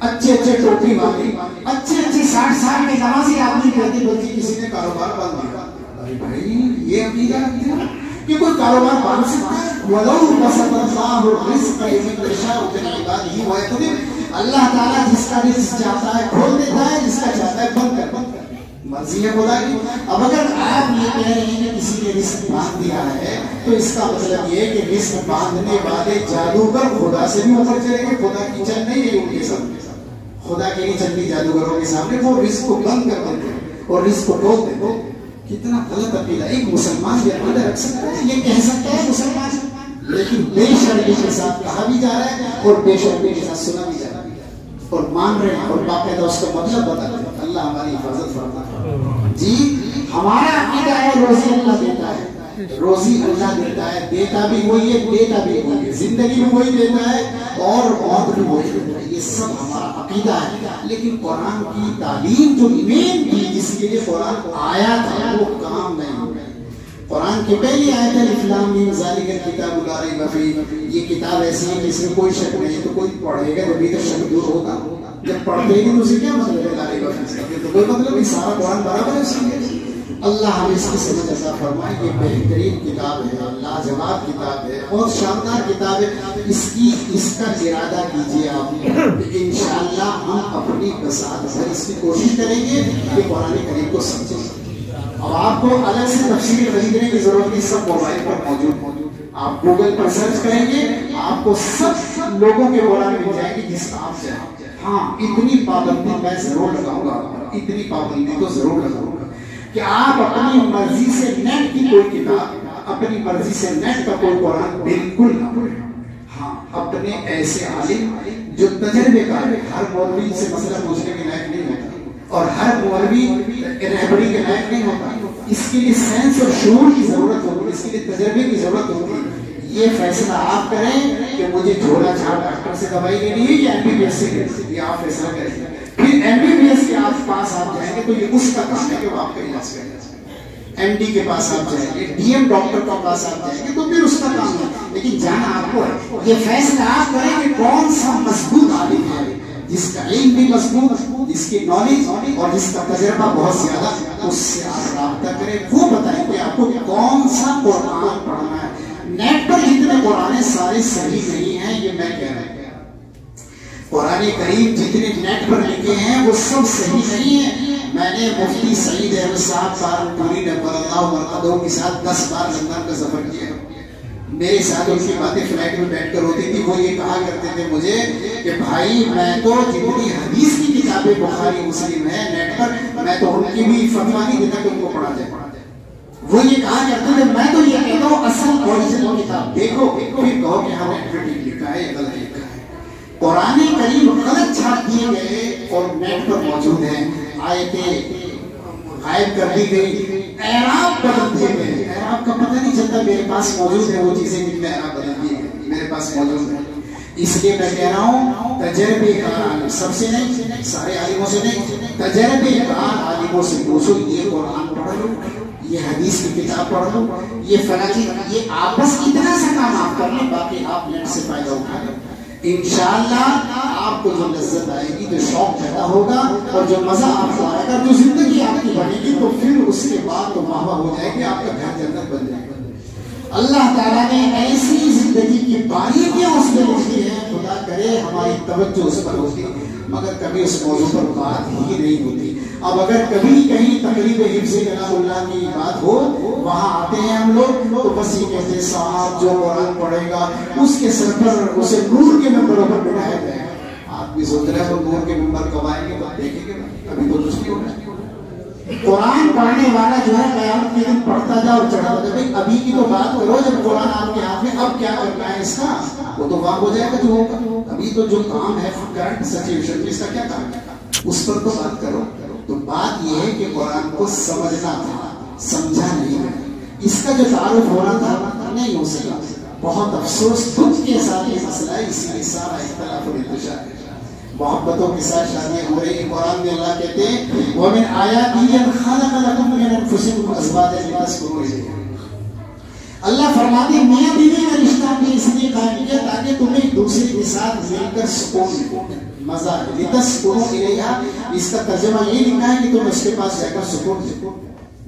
اچھے اچھے ٹوپی والی، اچھے 60 سال کے نمازی آدمی کہتے بلکہ کسی نے کاروبار باندھ دیا. ارے بھائی یہ عقیدہ رکھتے ہیں کہ کوئی کاروبار باندھ سکتا ہے؟ وَلَوْ بَسَطَ اللَّهُ الرِّزْقَ لِمَنْ يَشَاءُ مِنْ عِبَادِهِ وَيَقْدِرُ. اللہ تعالیٰ جس کا رزق چاہتا ہے کھول دیتا ہے، جس کا چاہتا ہے بند کر دیتا ہے. مرضی ہے خدا کی. اب اگر آپ یہ کہہ رہے ہیں کہ کسی نے رزق باندھ دیا ہے تو اس کا مطلب یہ ہے کہ رزق باندھنے والے جادوگر خدا سے بھی اوپر چلیں گے. خدا کی چل نہیں ہے ان کے سامنے، خدا کے نہیں چلتی جادوگروں کے سامنے. وہ رزق کو بند کر دیتے ہیں اور رزق کو ٹوک دیتے ہیں. کتنا غلط عقیدہ. ایک مسلمان یہ عقیدہ رکھ سکتا ہے، یہ کہہ سکتا ہے مسلمان، لیکن بے شرمی کے ساتھ کہا بھی جا رہا ہے اور بے شرمی کے ساتھ سنا بھی جا رہا ہے اور مان رہے ہیں اور باقاعدہ اس کا مطلب بتا رہے ہیں. اللہ ہماری حفاظت فرمائے. جی ہمارا عقیدہ ہے روزی اللہ دیتا ہے، روزی اللہ دیتا ہے، دیتا بھی وہی ہے، دیتا بھی وہی ہے، زندگی میں وہی دیتا ہے اور موت بھی وہی دیتا ہے. یہ سب ہمارا عقیدہ ہے. لیکن قرآن کی تعلیم جو مین تھی جس کے لیے قرآن آیا تھا وہ کام نہیں ہو رہا. قرآن کی پہلی آیت ہے الف لام میم ذالک الکتاب لا ریب فیہ. یہ کتاب ایسی ہے جس میں کوئی شک نہیں ہے، تو کوئی پڑھے گا جبھی تو شک دور ہوگا. جب پڑھتے ہی تو اسے کیا مطلب ہے لا ریب فیہ؟ تو کوئی مطلب نہیں، سارا قرآن برابر ہے اس کے. اللہ ہمیں اس کی سمجھ عطا فرمائے. یہ بہترین کتاب ہے، لاجواب کتاب ہے، بہت شاندار کتاب ہے. اس کا ارادہ کیجیے آپ، انشاءاللہ ہم اپنی بساط سے اس کی کوشش کریں گے کہ قرآن کریم کو سمجھیں. اب آپ کو الگ سے تفصیل خریدنے کی ضرورت نہیں، سب موبائل پر موجود. آپ گوگل پر سرچ کریں گے آپ کو سب لوگوں کے قرآن مل جائے گی جس کا آپ چاہیں. ہاں اتنی پابندی میں ضرور لگاؤں گا، اتنی پابندی تو ضرور لگاؤں گا کہ آپ اپنی مرضی سے نیٹ کی کوئی کتاب، اپنی مرضی سے نیٹ کا کوئی قرآن بالکل نہ پڑھیں. ہاں اپنے ایسے عالم جو تجربے کار ہے، ہر مولوی سے مسئلہ پوچھنے کے لائق نہیں ہوتا اور ہر مولوی رہبری کے لائق نہیں ہوتا. اس کے لیے سینس اور شعور کی ضرورت ہوتی ہے، اس کے لیے تجربے کی ضرورت ہوتی ہے. یہ فیصلہ آپ کریں کہ مجھے جھولا چھاڑ ڈاکٹر سے دوائی لینی ہے یا MBBS سے، یہ آپ فیصلہ کریں. پھر MBBS کے پاس آپ جائیں گے تو یہ اس کا کام ہے کہ وہ آپ کا علاج کرے. MD کے پاس آپ جائیں گے، DM ڈاکٹر کے پاس آپ جائیں گے تو پھر اس کا کام ہے. لیکن جانا آپ کو ہے. یہ فیصلہ آپ کریں کہ کون سا مضبوط عالم ہے، جس کا علم بھی مضبوط، جس کی نالج اور جس کا تجربہ بہت زیادہ، اس سے آپ رابطہ کریں. وہ بتائیں کہ آپ کو کون سا قرآن پڑھنا ہے. نیٹ پر جتنے قرآن سارے صحیح نہیں ہیں، یہ میں کہہ رہا ہوں. قرآن کریم جتنے نیٹ پر لکھے ہیں وہ سب صحیح نہیں ہیں. میں نے مفتی سعید احمد صاحب پوری نبر اللہ مرقدوں کے ساتھ 10 بار لندن کا سفر کیا. میرے ساتھ ان کی باتیں فلائٹ میں بیٹھ کر ہوتی تھی. وہ یہ کہا کرتے تھے مجھے کہ بھائی میں تو جتنی حدیث کی کتابیں بخاری مسلم ہیں نیٹ پر، میں تو ان کی بھی فتویٰ نہیں دیتا کہ ان کو پڑھا جائے. وہ یہ کہا کرتے تھے میں تو یہ کہتا ہوں اصل اوریجنل کتاب دیکھو، پھر کہو کہ ہم نے ٹھیک لکھا ہے یا غلط لکھا ہے. قرآن کریم غلط چھاپ دیے گئے اور نیٹ پر موجود ہیں. آیتیں غائب کر دی گئی، اعراب بدل دیے گئے. اعراب کا پتہ نہیں چلتا. میرے پاس موجود ہے وہ چیزیں جن میں اعراب بدل دیے گئے، میرے پاس موجود ہے. اس لیے میں کہہ رہا ہوں تجربے کار عالم سب سے نہیں، سارے عالموں سے نہیں، تجربے کار عالموں سے پوچھو. یہ قرآن پڑھ لو، یہ حدیث کی کتاب پڑھ لو، یہ فلاں، یہ آپ بس اتنا سا کام آپ کر لیں، باقی آپ نیٹ سے فائدہ اٹھا لیں. انشاءاللہ آپ کو جو لذت آئے گی، جو شوق پیدا ہوگا اور جو مزہ آپ کو آئے گا، جو زندگی آپ کی بنے گی، تو پھر اس کے بعد تو واہ ہو جائے گی، آپ کا گھر جنت بن جائے گا. اللہ تعالیٰ نے ایسی زندگی کی باریکیاں اس میں لکھی ہیں، خدا کرے ہماری توجہ اس پر ہوتی، مگر کبھی اس موضوع پر بات ہی نہیں ہوتی. اب اگر کبھی کہیں تقریب حفظ کلام اللہ کی بات ہو، وہاں آتے ہیں ہم لوگ تو بس یہ کہتے ہیں صاحب جو قرآن پڑھے گا اس کے سر پر اسے نور کے ممبروں پر بٹھایا جائے گا. آپ بھی سوچ رہے ہیں وہ نور کے ممبر کب آئیں گے، تو دیکھیں گے. ابھی تو کچھ نہیں ہونا. قرآن پڑھنے والا جو ہے قیامت کے دن پڑھتا جا اور چڑھتا جا. بھائی ابھی کی تو بات کرو جب قرآن آپ کے ہاتھ میں، اب کیا کرنا ہے اس کا، وہ تو وہاں ہو جائے گا جو ہوگا. ابھی تو جو کام ہے کرنٹ سچویشن اس کا کیا کام ہے، اس پر تو بات کرو. تو بات یہ ہے کہ قرآن کو سمجھنا تھا، سمجھا نہیں. اس کا جو تعارف ہو رہا تھا نہیں ہو سکا. بہت افسوس دکھ کے ساتھ یہ مسئلہ ہے. اسی لیے سارا اختلاف اور انتشار ہے. محبتوں کے ساتھ شادیاں ہو رہی ہیں. قرآن میں اللہ کہتے ہیں وَمِنْ آيَاتِهِ أَنْ خَلَقَ لَكُم مِّنْ أَنفُسِكُمْ أَزْوَاجًا لِتَسْكُنُوا إِلَيْهَا. اللہ فرماتے ہیں میاں بیوی کا رشتہ ہم نے اس لیے قائم کیا تاکہ تمہیں ایک دوسرے کے ساتھ مل کر سکون مزہ لتسکنوا الیہا. اس کا ترجمہ یہ لکھا ہے کہ تم اس کے پاس جا کر سکون.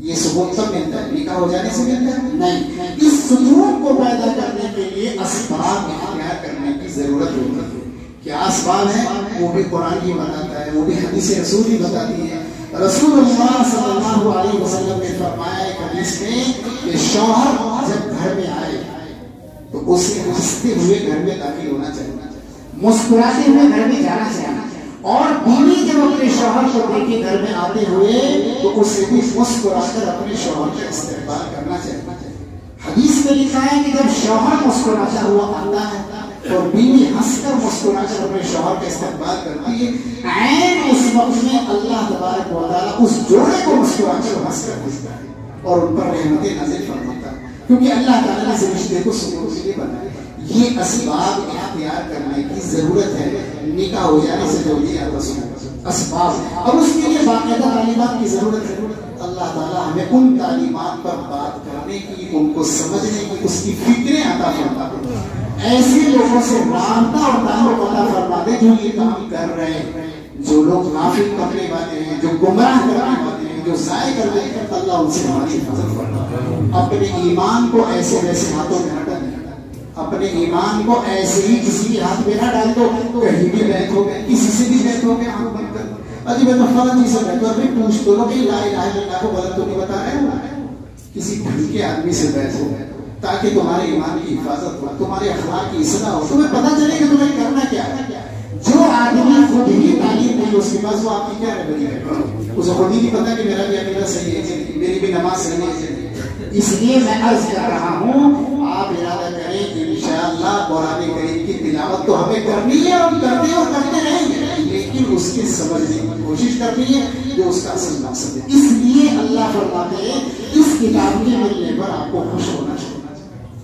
یہ سکون تب ملتا ہے نکاح ہو جانے سے ملتا ہے نہیں. اس سکون کو پیدا کرنے کے لیے اسباب اختیار کرنے کی ضرورت ہوتی ہے. کیا اسباب ہیں وہ بھی قرآن ہی بتاتا ہے, وہ بھی حدیث رسول ہی بتاتی ہے. رسول اللہ صلی اللہ علیہ وسلم نے فرمایا ایک حدیث میں کہ شوہر جب گھر میں آئے تو اسے ہنستے ہوئے گھر میں داخل ہونا چاہیے, مسکراتے ہوئے گھر میں جانا چاہیے. اور بیوی جب اپنے شوہر کو دیکھے گھر میں آتے ہوئے تو اسے بھی مسکرا کر اپنے شوہر کا استقبال کرنا چاہیے. حدیث میں لکھا ہے کہ جب شوہر مسکراتا ہوا آتا ہے اور بیوی ہنس کر مسکرا کر اپنے شوہر کا استقبال کرتی ہے, عین اس وقت میں اللہ تبارک و تعالیٰ اس جوڑے کو مسکرا کر ہنس کر دیتا ہے اور ان پر رحمتیں نازل فرماتا ہے, کیونکہ اللہ تعالیٰ نے اس رشتے کو سکون کے لیے بنایا. یہ اسباب اختیار کرنے کی ضرورت ہے نکاح ہو جانے سے جو یہ اسباب, اور اس کے لیے باقاعدہ تعلیمات کی ضرورت ہے. اللہ تعالیٰ ہمیں ان تعلیمات پر بات کرنے کی, ان کو سمجھنے کی, اس کی فکریں عطا فرما دے. ایسے لوگوں سے رابطہ اور تعلق عطا فرما دے جو یہ کام کر رہے ہیں, جو لوگ نافق کرنے والے ہیں, جو گمراہ کرنے والے ہیں, جو ضائع کر رہے ہیں. اللہ ان سے ہماری حفاظت فرما. اپنے ایمان کو ایسے ویسے ہاتھوں میں نہ ڈالیں, اپنے ایمان کو ایسے ہی کسی کے ہاتھ میں نہ ڈال دو. کہیں بھی بیٹھ ہو گئے, کسی سے بھی بیٹھ ہو گئے, آنکھ بند کر اجی میں تو فلاں چیز سے بیٹھ ہو, ابھی پوچھ تو لو کہ لا الہ الا اللہ کو غلط تو نہیں بتا رہے ہو. کسی ڈھنگ کے آدمی سے بیٹھ ہو تاکہ تمہارے ایمان کی حفاظت ہو, تمہارے اخلاق کی اصلاح ہو, تمہیں پتہ چلے کہ تمہیں کرنا کیا ہے. جو آدمی خود ہی تعلیم نہیں اس کے پاس, وہ آپ کی کیا رہبری ہے؟ اسے خود ہی نہیں پتا کہ میرا بھی عقیدہ صحیح ہے, میری بھی نماز صحیح ہے. اس لیے میں عرض کر رہا ہوں آپ ارادہ کریں کہ انشاءاللہ قرآن کریم کی تلاوت تو ہمیں کرنی ہے, اور کرتے ہیں اور کرتے رہیں گے, لیکن اس کے سمجھنے کی کوشش کرنی ہے جو اس کا اصل مقصد ہے. اس لیے اللہ فرماتے ہیں اس کتاب کے ملنے پر آپ کو خوش ہونا چاہیے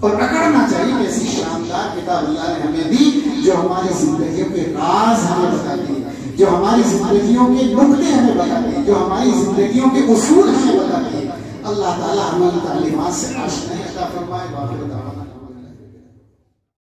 اور اکڑنا چاہیے. ایسی شاندار کتاب اللہ نے ہمیں دی جو ہماری زندگیوں کے راز ہمیں بتاتی ہے, جو ہماری زندگیوں کے نقطے ہمیں بتاتی ہے, جو ہماری زندگیوں کے اصول ہمیں بتاتی ہے. اللہ تعالیٰ ہمیں تعلیمات سے آشنائی عطا فرمائے. باقی